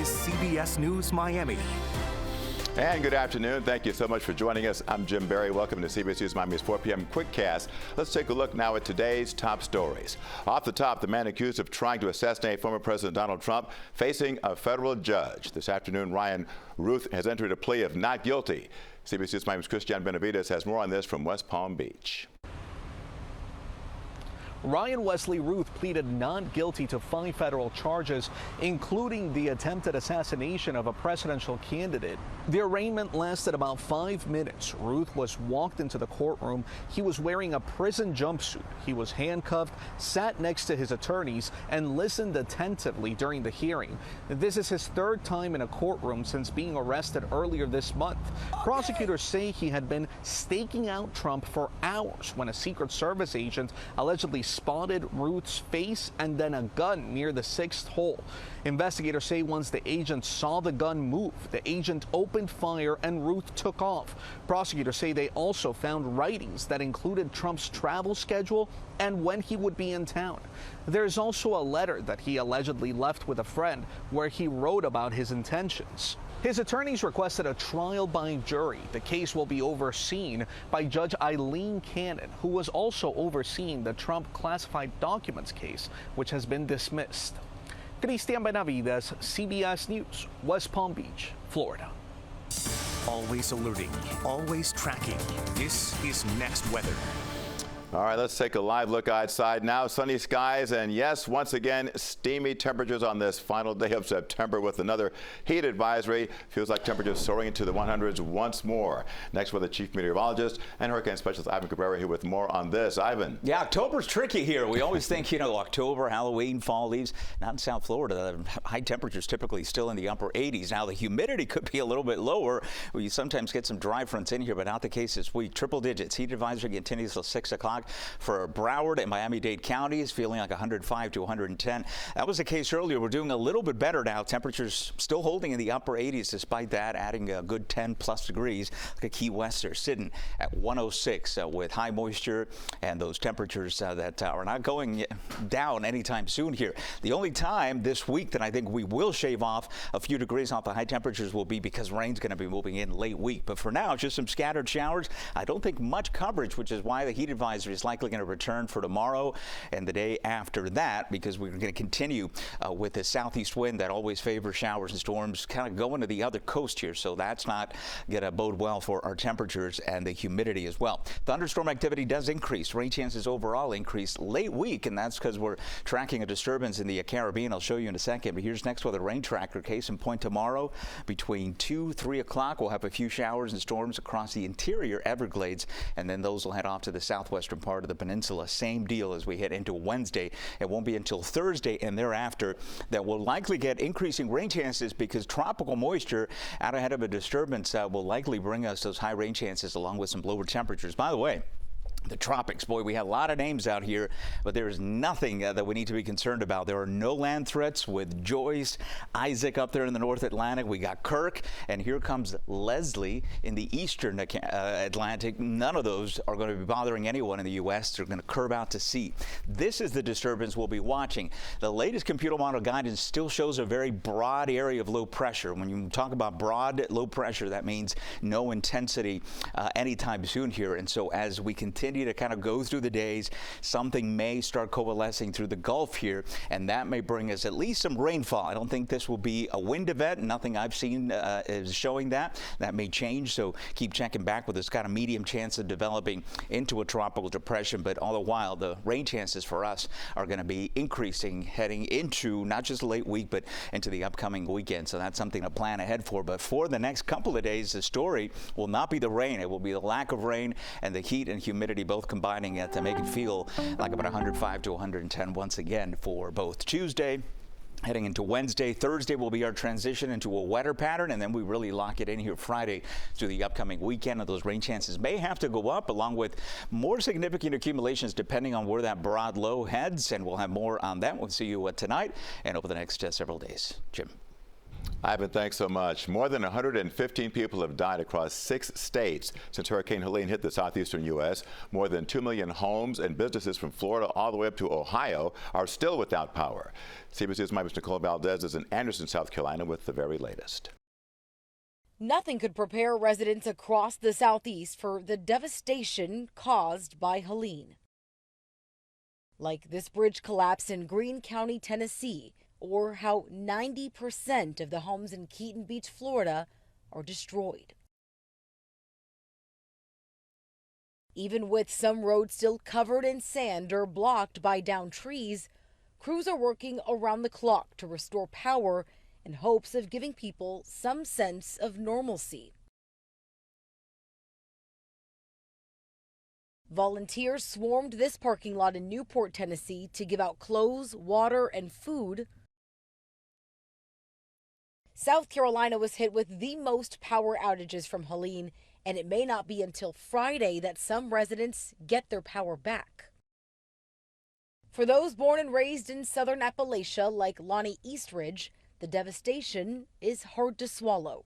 is CBS News Miami. And good afternoon. Thank you so much for joining us. I'm Jim Barry. Welcome to CBS News Miami's 4 p.m. Quickcast. Let's take a look now at today's top stories. Off the top, the man accused of trying to assassinate former President Donald Trump facing a federal judge. This afternoon, Ryan Ruth has entered a plea of not guilty. CBS News Miami's Christian Benavides has more on this from West Palm Beach. Ryan Wesley Ruth pleaded not guilty to 5 federal charges, including the attempted assassination of a presidential candidate. The arraignment lasted about 5 minutes. Ruth was walked into the courtroom. He was wearing a prison jumpsuit. He was handcuffed, sat next to his attorneys, and listened attentively during the hearing. This is his 3rd time in a courtroom since being arrested earlier this month. Prosecutors say he had been staking out Trump for hours when a Secret Service agent allegedly spotted Ruth's face and then a gun near the 6th hole. Investigators say once the agent saw the gun move, the agent opened fire and Ruth took off. Prosecutors say they also found writings that included Trump's travel schedule and when he would be in town. There's also a letter that he allegedly left with a friend where he wrote about his intentions. His attorneys requested a trial by jury. The case will be overseen by Judge Helene, who was also overseeing the Trump classified documents case, which has been dismissed. Christian Benavides, CBS News, West Palm Beach, Florida. Always alerting, always tracking. This is Next Weather. All right, let's take a live look outside now. Sunny skies and yes, once again, steamy temperatures on this final day of September with another heat advisory. Feels like temperatures soaring into the 100s once more. Next with the chief meteorologist and hurricane specialist Ivan Cabrera here with more on this. Ivan. Yeah, October's tricky here. We always think, October, Halloween, fall leaves. Not in South Florida. The high temperatures typically still in the upper 80s. Now the humidity could be a little bit lower. You sometimes get some dry fronts in here, but not the case this week. Triple digits. Heat advisory continues till 6 o'clock. For Broward and Miami-Dade counties, feeling like 105 to 110. That was the case earlier. We're doing a little bit better now. Temperatures still holding in the upper 80s despite that, adding a good 10 plus degrees. Look at Key West, they're sitting at 106 with high moisture and those temperatures that are not going down anytime soon here. The only time this week that I think we will shave off a few degrees off the high temperatures will be because rain's going to be moving in late week. But for now, just some scattered showers. I don't think much coverage, which is why the heat advisory is likely going to return for tomorrow and the day after that, because we're going to continue with the southeast wind that always favors showers and storms kind of going to the other coast here. So that's not going to bode well for our temperatures and the humidity as well. Thunderstorm activity does increase. Rain chances overall increase late week, and that's because we're tracking a disturbance in the Caribbean. I'll show you in a second. But here's next weather rain tracker. Case in point tomorrow between 2-3 o'clock. We'll have a few showers and storms across the interior Everglades, and then those will head off to the southwestern part of the peninsula. Same deal as we head into Wednesday. It won't be until Thursday and thereafter that we'll likely get increasing rain chances because tropical moisture out ahead of a disturbance will likely bring us those high rain chances along with some lower temperatures. By the way, the tropics, boy, we have a lot of names out here, but there is nothing that we need to be concerned about. There are no land threats with Joyce, Isaac up there in the North Atlantic. We got Kirk, and here comes Leslie in the eastern Atlantic. None of those are going to be bothering anyone in the U.S. They're going to curve out to sea. This is the disturbance we'll be watching. The latest computer model guidance still shows a very broad area of low pressure. When you talk about broad low pressure, that means no intensity anytime soon here. And so as we continue to kind of go through the days, something may start coalescing through the Gulf here, and that may bring us at least some rainfall. I don't think this will be a wind event. Nothing I've seen is showing that. That may change, so keep checking back with this kind of medium chance of developing into a tropical depression. But all the while, the rain chances for us are going to be increasing heading into not just late week, but into the upcoming weekend. So that's something to plan ahead for. But for the next couple of days, the story will not be the rain. It will be the lack of rain and the heat and humidity both combining to make it feel like about 105 to 110 once again for both Tuesday. Heading into Wednesday. Thursday will be our transition into a wetter pattern, and then we really lock it in here Friday through the upcoming weekend. And those rain chances may have to go up, along with more significant accumulations depending on where that broad low heads, and we'll have more on that. We'll see you tonight and over the next several days. Jim. Ivan, thanks so much. More than 115 people have died across 6 states since Hurricane Helene hit the southeastern U.S. More than 2 million homes and businesses from Florida all the way up to Ohio are still without power. CBS News' Micah's Nicole Valdez is in Anderson, South Carolina with the very latest. Nothing could prepare residents across the southeast for the devastation caused by Helene. Like this bridge collapse in Greene County, Tennessee, or how 90% of the homes in Keaton Beach, Florida, are destroyed. Even with some roads still covered in sand or blocked by downed trees, crews are working around the clock to restore power in hopes of giving people some sense of normalcy. Volunteers swarmed this parking lot in Newport, Tennessee to give out clothes, water, and food. South Carolina was hit with the most power outages from Helene, and it may not be until Friday that some residents get their power back. For those born and raised in southern Appalachia, like Lonnie Eastridge, the devastation is hard to swallow.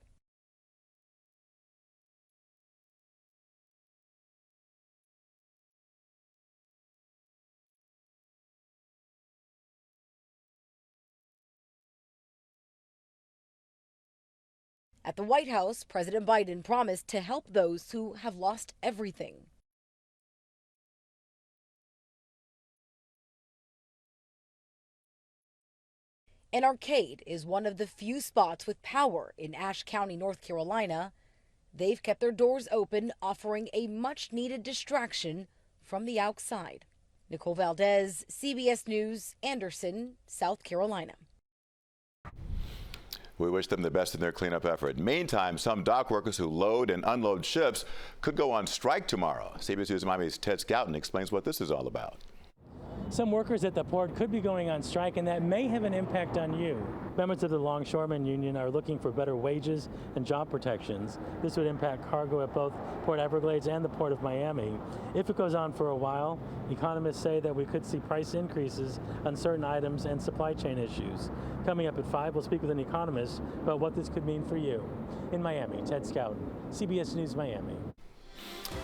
At the White House, President Biden promised to help those who have lost everything. An arcade is one of the few spots with power in Ashe County, North Carolina. They've kept their doors open, offering a much-needed distraction from the outside. Nicole Valdez, CBS News, Anderson, South Carolina. We wish them the best in their cleanup effort. Meantime, some dock workers who load and unload ships could go on strike tomorrow. CBS News Miami's Ted Scouten explains what this is all about. Some workers at the port could be going on strike, and that may have an impact on you. Members of the Longshoremen Union are looking for better wages and job protections. This would impact cargo at both Port Everglades and the Port of Miami. If it goes on for a while, economists say that we could see price increases on certain items and supply chain issues. Coming up at 5, we'll speak with an economist about what this could mean for you. In Miami, Ted Scouten, CBS News Miami.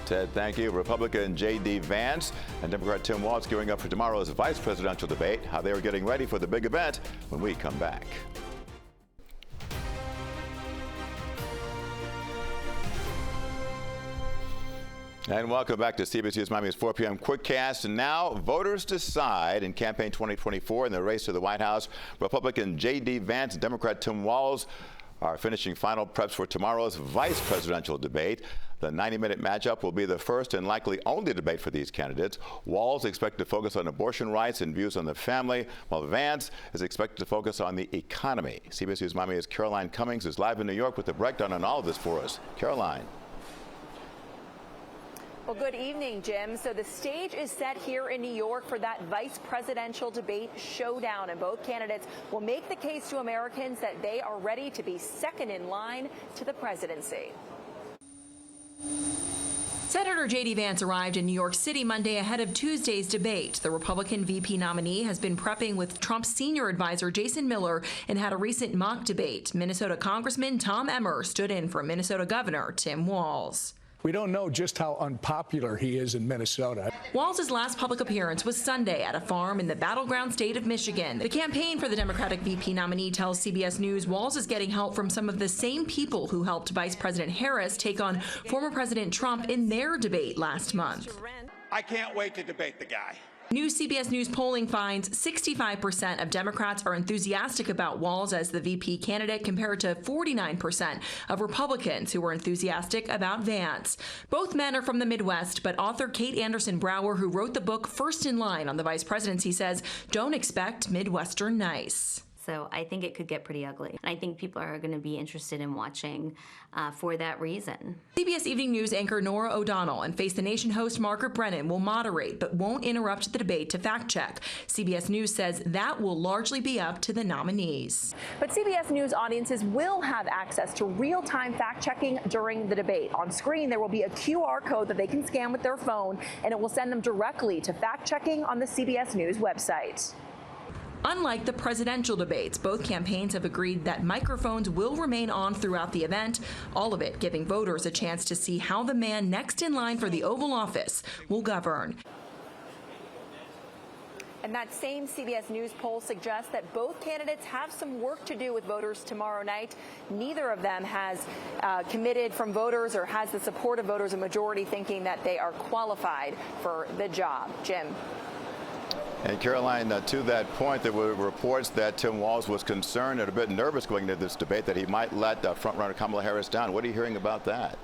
Ted, thank you. Republican J.D. Vance and Democrat Tim Walz gearing up for tomorrow's vice presidential debate. How they are getting ready for the big event when we come back. And welcome back to CBS News Miami's 4 p.m. Quickcast. And now voters decide in campaign 2024 in the race to the White House. Republican J.D. Vance and Democrat Tim Walz are finishing final preps for tomorrow's vice presidential debate. The 90-minute matchup will be the first and likely only debate for these candidates. Walz is expected to focus on abortion rights and views on the family, while Vance is expected to focus on the economy. CBS News Miami's Caroline Cummings is live in New York with a breakdown on all of this for us. Caroline. Well, good evening, Jim. So the stage is set here in New York for that vice presidential debate showdown, and both candidates will make the case to Americans that they are ready to be second in line to the presidency. Senator J.D. Vance arrived in New York City Monday ahead of Tuesday's debate. The Republican VP nominee has been prepping with Trump's senior advisor Jason Miller and had a recent mock debate. Minnesota Congressman Tom Emmer stood in for Minnesota Governor Tim Walz. We don't know just how unpopular he is in Minnesota. Walz's last public appearance was Sunday at a farm in the battleground state of Michigan. The campaign for the Democratic VP nominee tells CBS News Walz is getting help from some of the same people who helped Vice President Harris take on former President Trump in their debate last month. I can't wait to debate the guy. New CBS News polling finds 65% of Democrats are enthusiastic about Walz as the VP candidate compared to 49% of Republicans who were enthusiastic about Vance. Both men are from the Midwest, but author Kate Anderson Brower, who wrote the book First in Line on the vice presidency, says don't expect Midwestern nice. So I think it could get pretty ugly. And I think people are going to be interested in watching for that reason. CBS Evening News anchor Nora O'Donnell and Face the Nation host Margaret Brennan will moderate but won't interrupt the debate to fact check. CBS News says that will largely be up to the nominees. But CBS News audiences will have access to real-time fact-checking during the debate. On screen, there will be a QR code that they can scan with their phone, and it will send them directly to fact-checking on the CBS News website. Unlike the presidential debates, both campaigns have agreed that microphones will remain on throughout the event, all of it giving voters a chance to see how the man next in line for the Oval Office will govern. And that same CBS News poll suggests that both candidates have some work to do with voters tomorrow night. Neither of them has committed from voters or has the support of voters, a majority thinking that they are qualified for the job. Jim. And Caroline, to that point, there were reports that Tim Walz was concerned and a bit nervous going into this debate that he might let frontrunner Kamala Harris down. What are you hearing about that?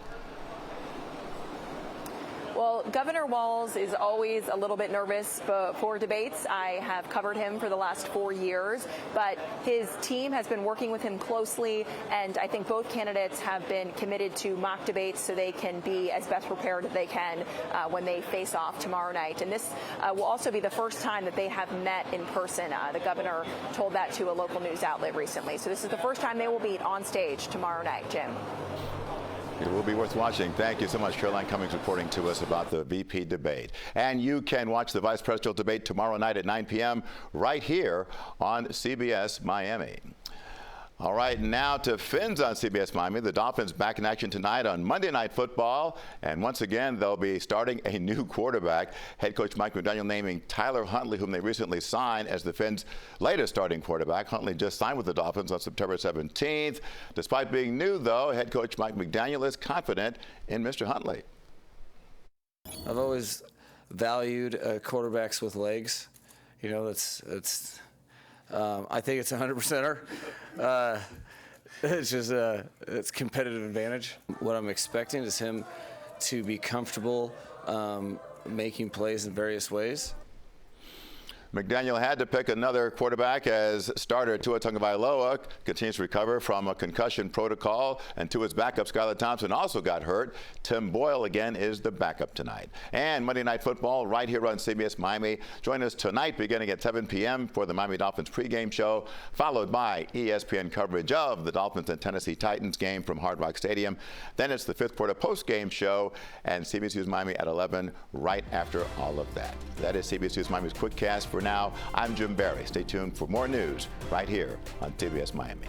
Well, Governor Walz is always a little bit nervous before debates. I have covered him for the last 4 years, but his team has been working with him closely, and I think both candidates have been committed to mock debates so they can be as best prepared as they can when they face off tomorrow night. And this will also be the first time that they have met in person. The governor told that to a local news outlet recently. So this is the first time they will meet on stage tomorrow night. Jim. It will be worth watching. Thank you so much, Caroline Cummings, reporting to us about the VP debate. And you can watch the vice presidential debate tomorrow night at 9 p.m. right here on CBS Miami. All right, now to Fins on CBS Miami. The Dolphins back in action tonight on Monday Night Football. And once again, they'll be starting a new quarterback. Head coach Mike McDaniel naming Tyler Huntley, whom they recently signed, as the Fins' latest starting quarterback. Huntley just signed with the Dolphins on September 17th. Despite being new, though, head coach Mike McDaniel is confident in Mr. Huntley. I've always valued quarterbacks with legs. You know, I think it's 100%er. It's just it's competitive advantage. What I'm expecting is him to be comfortable making plays in various ways. McDaniel had to pick another quarterback as starter Tua Tagovailoa continues to recover from a concussion protocol, and Tua's backup Skylar Thompson also got hurt. Tim Boyle again is the backup tonight. And Monday Night Football right here on CBS Miami. Join us tonight beginning at 7 p.m. for the Miami Dolphins pregame show, followed by ESPN coverage of the Dolphins and Tennessee Titans game from Hard Rock Stadium. Then it's the fifth quarter postgame show and CBS News Miami at 11 right after all of that. That is CBS News Miami's Quickcast for now. I'm Jim Barry. Stay tuned for more news right here on CBS Miami.